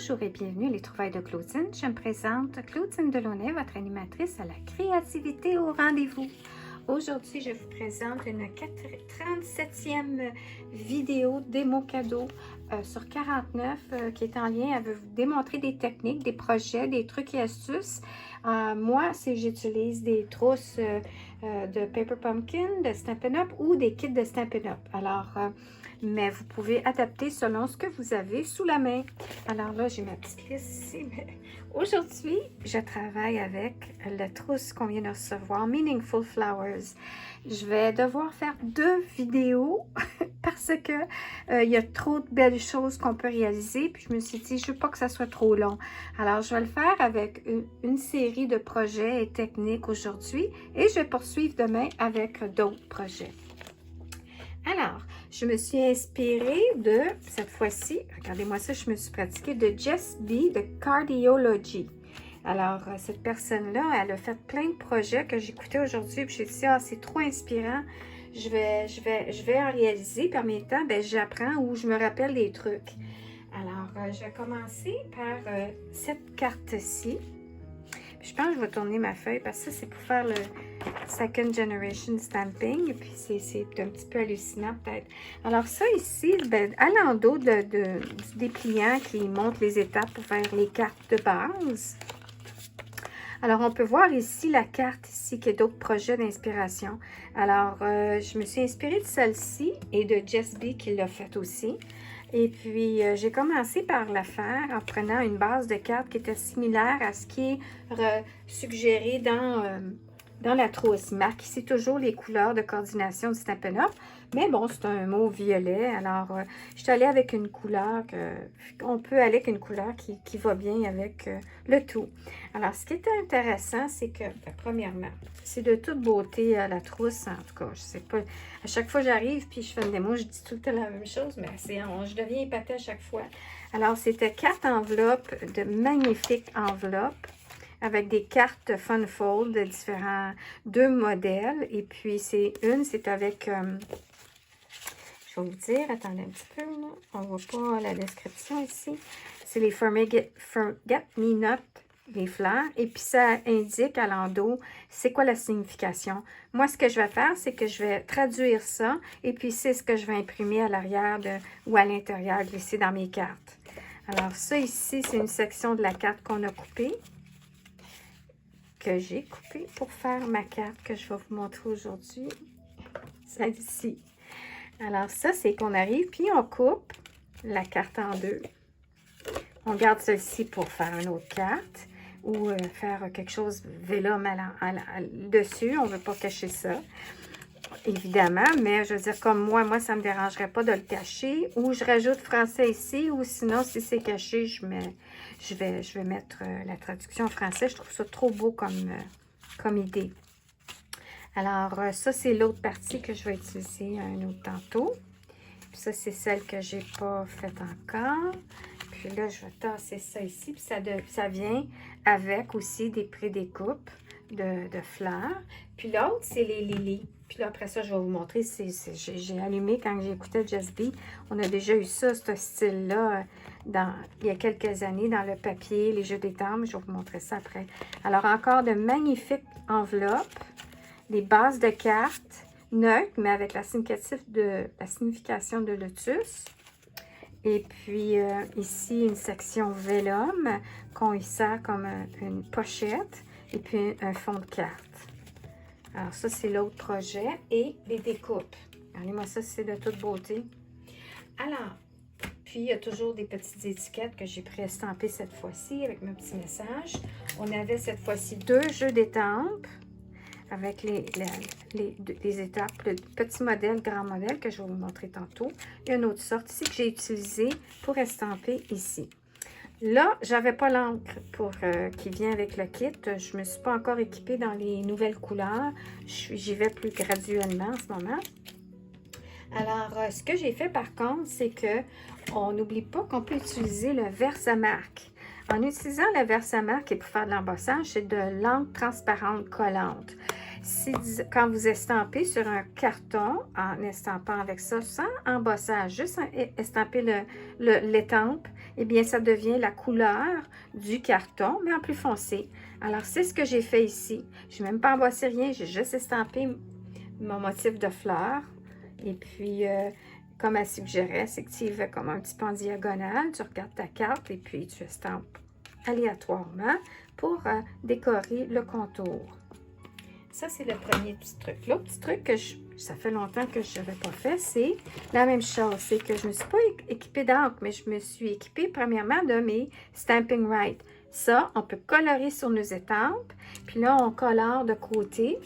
Bonjour et bienvenue à Les Trouvailles de Claudine. Je me présente Claudine Delaunay, votre animatrice à la créativité au rendez-vous. Aujourd'hui, je vous présente une 37e vidéo démo cadeau sur 49 qui est en lien avec vous démontrer des techniques, des projets, des trucs et astuces. Moi, j'utilise des trousses de Paper Pumpkin, de Stampin' Up ou des kits de Stampin' Up. Alors, mais vous pouvez adapter selon ce que vous avez sous la main. Alors là, j'ai ma petite liste ici. Mais aujourd'hui, je travaille avec la trousse qu'on vient de recevoir, Meaningful Flowers. Je vais devoir faire 2 vidéos parce que il y a trop de belles choses qu'on peut réaliser. Puis je me suis dit, je veux pas que ça soit trop long. Alors, je vais le faire avec une série de projets et techniques aujourd'hui et je vais poursuivre demain avec d'autres projets. Alors, je me suis inspirée de, cette fois-ci, regardez-moi ça, je me suis pratiquée de Jess B de Cardiology. Alors, cette personne-là, elle a fait plein de projets que j'écoutais aujourd'hui, puis j'ai dit, ah, c'est trop inspirant, je vais en réaliser, puis en même temps, ben, j'apprends ou je me rappelle des trucs. Alors, je vais commencer par cette carte-ci. Je pense que je vais tourner ma feuille parce que ça, c'est pour faire le Second Generation Stamping. Et puis, c'est un petit peu hallucinant peut-être. Alors, ça ici, ben, à l'endos du dépliant qui montre les étapes pour faire les cartes de base. Alors, on peut voir ici la carte ici qui est d'autres projets d'inspiration. Alors, je me suis inspirée de celle-ci et de Jess B qui l'a faite aussi. Et puis, j'ai commencé par la faire en prenant une base de cartes qui était similaire à ce qui est suggéré dans la trousse. Marque ici toujours les couleurs de coordination du Stampin' Up. Mais bon, c'est un mot violet. Alors, je suis allée avec une couleur on peut aller avec une couleur qui va bien avec le tout. Alors, ce qui était intéressant, c'est que, ben, premièrement, c'est de toute beauté la trousse. En tout cas, je sais pas. À chaque fois que j'arrive puis je fais une démo, je dis tout le temps la même chose, mais je deviens épatée à chaque fois. Alors, c'était 4 enveloppes, de magnifiques enveloppes, avec des cartes Fun Fold de différents, 2 modèles. Et puis, c'est avec, je vais vous dire, attendez un petit peu, là. On ne voit pas la description ici. C'est les Forget Me Not, les fleurs. Et puis, ça indique à l'endos, c'est quoi la signification. Moi, ce que je vais faire, c'est que je vais traduire ça. Et puis, c'est ce que je vais imprimer à l'arrière ou à l'intérieur, glisser dans mes cartes. Alors, ça ici, c'est une section de la carte qu'on a coupée, que j'ai coupée pour faire ma carte que je vais vous montrer aujourd'hui. Celle-ci. Alors, ça, c'est qu'on arrive, puis on coupe la carte en 2. On garde celle-ci pour faire une autre carte ou faire quelque chose vélum dessus. On ne veut pas cacher ça, évidemment, mais je veux dire, comme moi, ça ne me dérangerait pas de le cacher. Ou je rajoute français ici, ou sinon, si c'est caché, je vais mettre la traduction en français. Je trouve ça trop beau comme idée. Alors, ça, c'est l'autre partie que je vais utiliser un autre tantôt. Puis ça, c'est celle que je n'ai pas faite encore. Puis là, je vais tasser ça ici. Puis ça vient avec aussi des pré-découpes de fleurs. Puis l'autre, c'est les lilies. Puis là, après ça, je vais vous montrer. J'ai allumé quand j'écoutais Jess B. On a déjà eu ça, ce style-là, il y a quelques années, dans le papier, les jeux d'étampes. Je vais vous montrer ça après. Alors, encore de magnifiques enveloppes. Les bases de cartes neutres, mais avec la signification de lotus. Et puis, ici, une section vélum qu'on y sert comme une pochette. Et puis, un fond de carte. Alors, ça, c'est l'autre projet. Et les découpes. Regardez-moi ça, c'est de toute beauté. Alors, puis, il y a toujours des petites étiquettes que j'ai pré-estampées cette fois-ci avec mon petit message. On avait cette fois-ci 2 jeux d'étampes avec les étapes, le petit modèle, grand modèle que je vais vous montrer tantôt. Il y a une autre sorte ici que j'ai utilisée pour estamper ici. Là, j'avais pas l'encre qui vient avec le kit. Je ne me suis pas encore équipée dans les nouvelles couleurs. J'y vais plus graduellement en ce moment. Alors, ce que j'ai fait par contre, c'est que on n'oublie pas qu'on peut utiliser le Versamark. En utilisant le Versamark et pour faire de l'embossage, c'est de l'encre transparente collante. quand vous estampez sur un carton, en estampant avec ça, sans embossage, juste estamper l'étampe, eh bien, ça devient la couleur du carton, mais en plus foncé. Alors, c'est ce que j'ai fait ici. Je n'ai même pas embossé rien, j'ai juste estampé mon motif de fleur. Et puis, comme elle suggérait, c'est que tu y vas comme un petit peu en diagonale, tu regardes ta carte et puis tu estampes aléatoirement pour décorer le contour. Ça, c'est le premier petit truc. L'autre petit truc que ça fait longtemps que je n'avais pas fait, c'est la même chose. C'est que je ne me suis pas équipée d'encre, mais je me suis équipée premièrement de mes Stamping Right. Ça, on peut colorer sur nos étampes. Puis là, on colore de côté.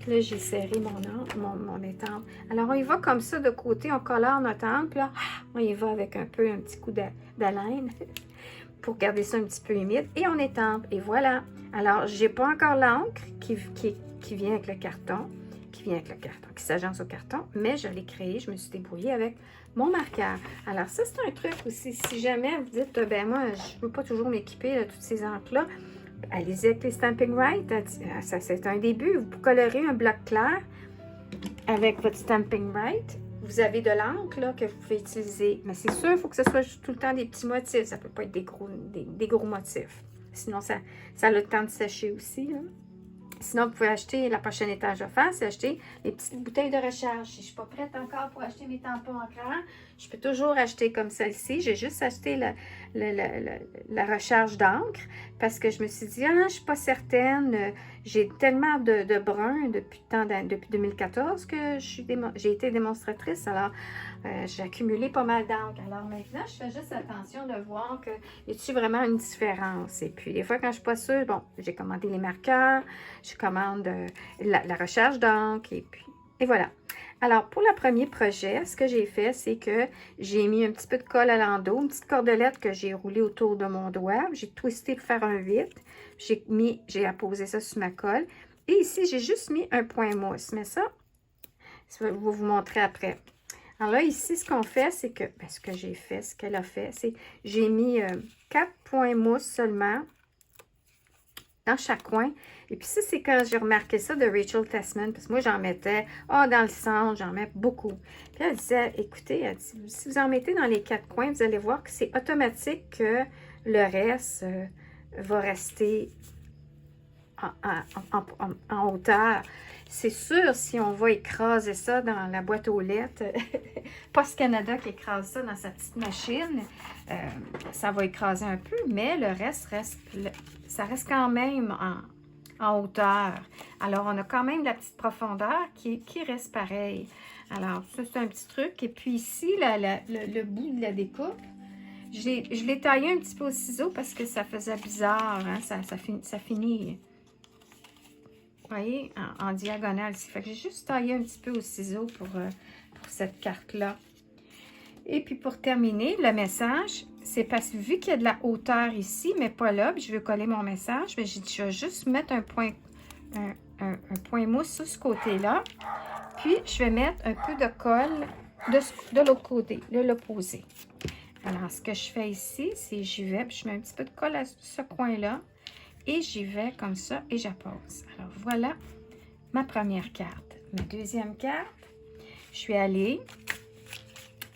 Là, j'ai serré mon étampe. Alors, on y va comme ça de côté. On colore notre encre. Puis là, on y va avec un petit coup d'haleine pour garder ça un petit peu humide. Et on étampe. Et voilà. Alors, j'ai pas encore l'encre qui vient avec le carton, qui s'agence au carton, mais je l'ai créé, je me suis débrouillée avec mon marqueur. Alors, ça, c'est un truc aussi. Si jamais vous dites, ben moi, je ne veux pas toujours m'équiper de toutes ces encres-là, allez-y avec les Stamping Right. Ça, c'est un début. Vous colorez un bloc clair avec votre Stamping Right. Vous avez de l'encre là que vous pouvez utiliser. Mais c'est sûr, il faut que ce soit tout le temps des petits motifs. Ça ne peut pas être des gros motifs. Sinon, ça a le temps de sécher aussi. Là. Sinon, vous pouvez acheter, la prochaine étage à faire, c'est acheter les petites bouteilles de recharge. Si je ne suis pas prête encore pour acheter mes tampons en clair, je peux toujours acheter comme celle-ci. J'ai juste acheté la recharge d'encre parce que je me suis dit, je ne suis pas certaine. J'ai tellement de brun depuis 2014 que j'ai été démonstratrice. Alors, j'ai accumulé pas mal d'encre. Alors maintenant, je fais juste attention de voir que y a-t-il vraiment une différence. Et puis, des fois, quand je ne suis pas sûre, bon, j'ai commandé les marqueurs, je commande la recharge d'encre et voilà. Alors, pour le premier projet, ce que j'ai fait, c'est que j'ai mis un petit peu de colle à l'endos, une petite cordelette que j'ai roulée autour de mon doigt. J'ai twisté pour faire un vide. J'ai apposé ça sur ma colle. Et ici, j'ai juste mis un point mousse. Mais ça, je vais vous montrer après. Alors là, ici, ce qu'on fait, c'est que, ce que j'ai fait, ce qu'elle a fait, c'est j'ai mis 4 points mousse seulement dans chaque coin. Et puis ça, c'est quand j'ai remarqué ça de Rachel Tessman, parce que moi, j'en mettais, dans le centre, j'en mets beaucoup. Puis elle disait, écoutez, elle dit, si vous en mettez dans les 4 coins, vous allez voir que c'est automatique que le reste va rester en hauteur. C'est sûr, si on va écraser ça dans la boîte aux lettres, Post Canada qui écrase ça dans sa petite machine, ça va écraser un peu, mais le reste ça reste quand même en hauteur. Alors, on a quand même la petite profondeur qui reste pareil. Alors, ça, c'est un petit truc. Et puis ici, le bout de la découpe, je l'ai taillé un petit peu au ciseau parce que ça faisait bizarre. Hein? Ça finit, vous voyez, en diagonale. Fait que j'ai juste taillé un petit peu au ciseau pour cette carte-là. Et puis, pour terminer, le message, c'est parce que vu qu'il y a de la hauteur ici, mais pas là, puis je veux coller mon message, mais j'ai dit, je vais juste mettre un point mousse sur ce côté-là. Puis, je vais mettre un peu de colle de l'autre côté, de l'opposé. Alors, ce que je fais ici, c'est j'y vais, puis je mets un petit peu de colle à ce coin-là. Et j'y vais comme ça et j'appose. Alors, voilà ma première carte. Ma deuxième carte, je suis allée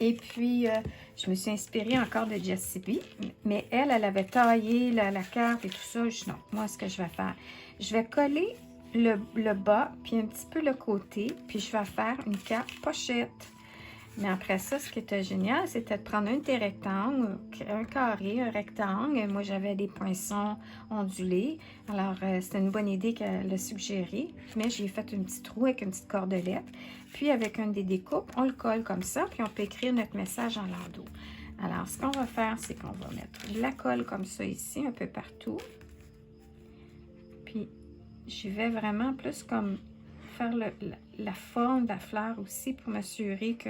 et puis je me suis inspirée encore de Jessie B. Mais elle avait taillé la carte et tout ça. Non, moi, ce que je vais faire, je vais coller le bas puis un petit peu le côté. Puis je vais faire une carte pochette. Mais après ça, ce qui était génial, c'était de prendre un de tes rectangles, un carré, un rectangle. Moi, j'avais des poinçons ondulés. Alors, c'était une bonne idée qu'elle a suggéré. Mais j'ai fait un petit trou avec une petite cordelette. Puis, avec une des découpes, on le colle comme ça. Puis, on peut écrire notre message en landau. Alors, ce qu'on va faire, c'est qu'on va mettre de la colle comme ça ici, un peu partout. Puis, je vais vraiment plus comme faire la forme de la fleur aussi pour m'assurer que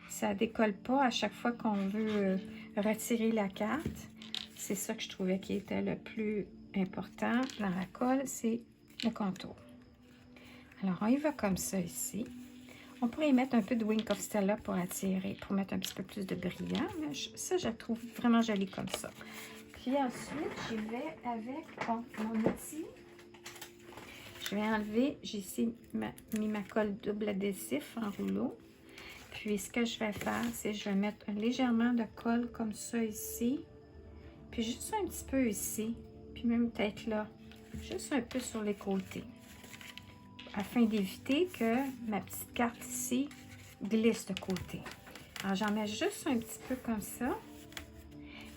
ça ne décolle pas à chaque fois qu'on veut retirer la carte. C'est ça que je trouvais qui était le plus important dans la colle, c'est le contour. Alors, on y va comme ça ici. On pourrait y mettre un peu de Wink of Stella pour attirer, pour mettre un petit peu plus de brillant. Mais ça, je trouve vraiment joli comme ça. Puis ensuite, j'y vais avec mon outil. je vais enlever, j'ai ici mis ma colle double adhésif en rouleau. Puis ce que je vais faire, c'est que je vais mettre légèrement de colle comme ça ici. Puis juste un petit peu ici. Puis même peut-être là. Juste un peu sur les côtés. Afin d'éviter que ma petite carte ici glisse de côté. Alors j'en mets juste un petit peu comme ça.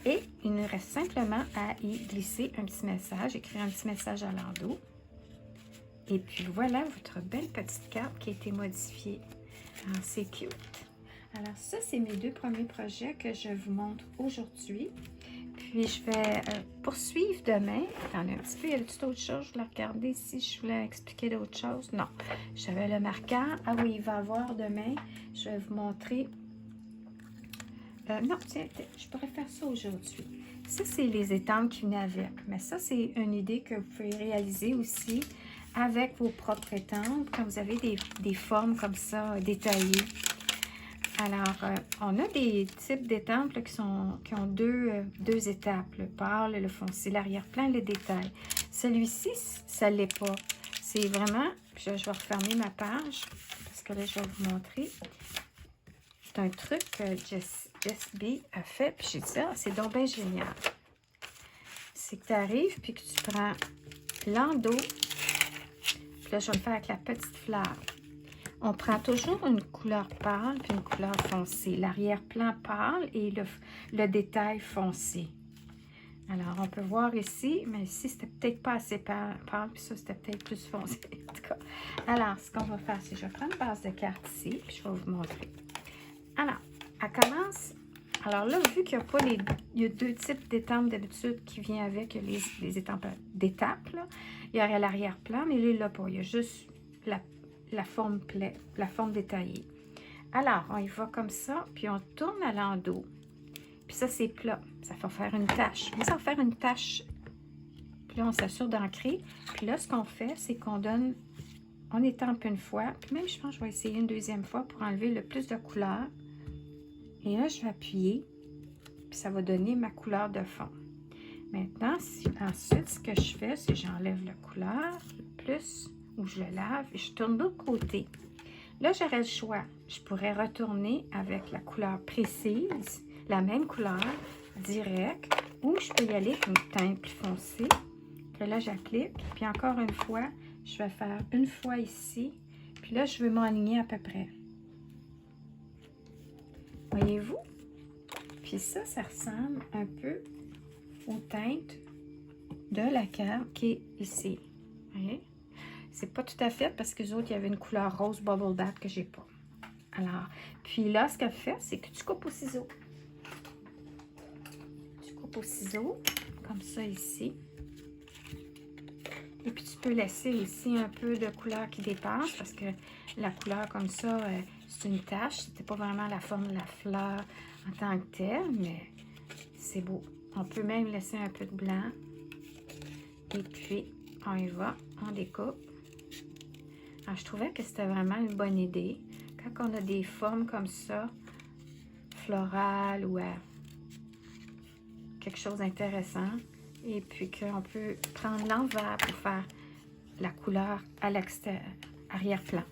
Et il nous reste simplement à y glisser un petit message, écrire un petit message à l'endos. Et puis voilà votre belle petite carte qui a été modifiée. Alors c'est cute. Alors ça, c'est mes deux premiers projets que je vous montre aujourd'hui. Puis je vais poursuivre demain. Attendez un petit peu, il y a d'autres choses. Je voulais regarder si je voulais expliquer d'autres choses. Non, j'avais le marqueur. Ah oui, il va y avoir demain. Je vais vous montrer. Non, tiens, je pourrais faire ça aujourd'hui. Ça, c'est les étampes qui venaient avec. Mais ça, c'est une idée que vous pouvez réaliser aussi avec vos propres étampes, quand vous avez des formes comme ça détaillées. Alors, on a des types d'étampes qui ont deux étapes, le pâle et le foncé, l'arrière-plan et le détail. Celui-ci, ça ne l'est pas. C'est vraiment, je vais refermer ma page, parce que là, je vais vous montrer. C'est un truc que Jess B a fait, puis j'ai dit, ah, c'est donc bien génial. C'est que tu arrives, puis que tu prends l'endos, puis là, je vais le faire avec la petite fleur. On prend toujours une couleur pâle puis une couleur foncée. L'arrière-plan pâle et le détail foncé. Alors, on peut voir ici, mais ici, c'était peut-être pas assez pâle, puis ça, c'était peut-être plus foncé. En tout cas. Alors, ce qu'on va faire, c'est que je vais prendre une base de carte ici, puis je vais vous montrer. Alors, elle commence. Alors là, vu qu'il n'y a pas il y a deux types d'étampes d'habitude qui viennent avec les étampes d'étapes. Il y aurait l'arrière-plan, mais là, il n'y a pas. Il y a juste la forme détaillée. Alors, on y va comme ça, puis on tourne à l'endos. Puis ça, c'est plat. Ça va faire une tache. Mais ça va faire une tache. Puis là, on s'assure d'ancrer. Puis là, ce qu'on fait, c'est qu'on étampe une fois. Puis même, je pense que je vais essayer une deuxième fois pour enlever le plus de couleur. Et là, je vais appuyer. Puis ça va donner ma couleur de fond. Maintenant, ensuite, ce que je fais, c'est que j'enlève la couleur, le plus, ou je le lave, et je tourne de l'autre côté. Là, j'aurais le choix. Je pourrais retourner avec la couleur précise, la même couleur, direct, ou je peux y aller avec une teinte plus foncée, que là, j'applique. Puis encore une fois, je vais faire une fois ici, puis là, je veux m'aligner à peu près. Voyez-vous? Puis ça ressemble un peu aux teintes de la carte qui est ici. Voyez? C'est pas tout à fait parce que les autres, il y avait une couleur rose bubble bath que j'ai pas. Alors, puis là, ce qu'elle fait, c'est que tu coupes au ciseau. Tu coupes au ciseau, comme ça ici. Et puis tu peux laisser ici un peu de couleur qui dépasse parce que la couleur comme ça, c'est une tache. C'était pas vraiment la forme de la fleur en tant que telle, mais c'est beau. On peut même laisser un peu de blanc. Et puis, on y va, on découpe. Alors, je trouvais que c'était vraiment une bonne idée. Quand on a des formes comme ça, florales ou quelque chose d'intéressant, et puis qu'on peut prendre l'envers pour faire la couleur à l'extérieur, arrière-plan.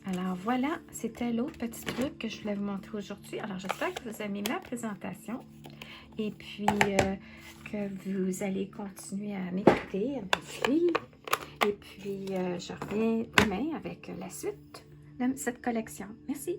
Alors voilà, c'était l'autre petit truc que je voulais vous montrer aujourd'hui. Alors j'espère que vous aimez ma présentation et puis que vous allez continuer à m'écouter, à me suivre. Et puis je reviens demain avec la suite de cette collection. Merci.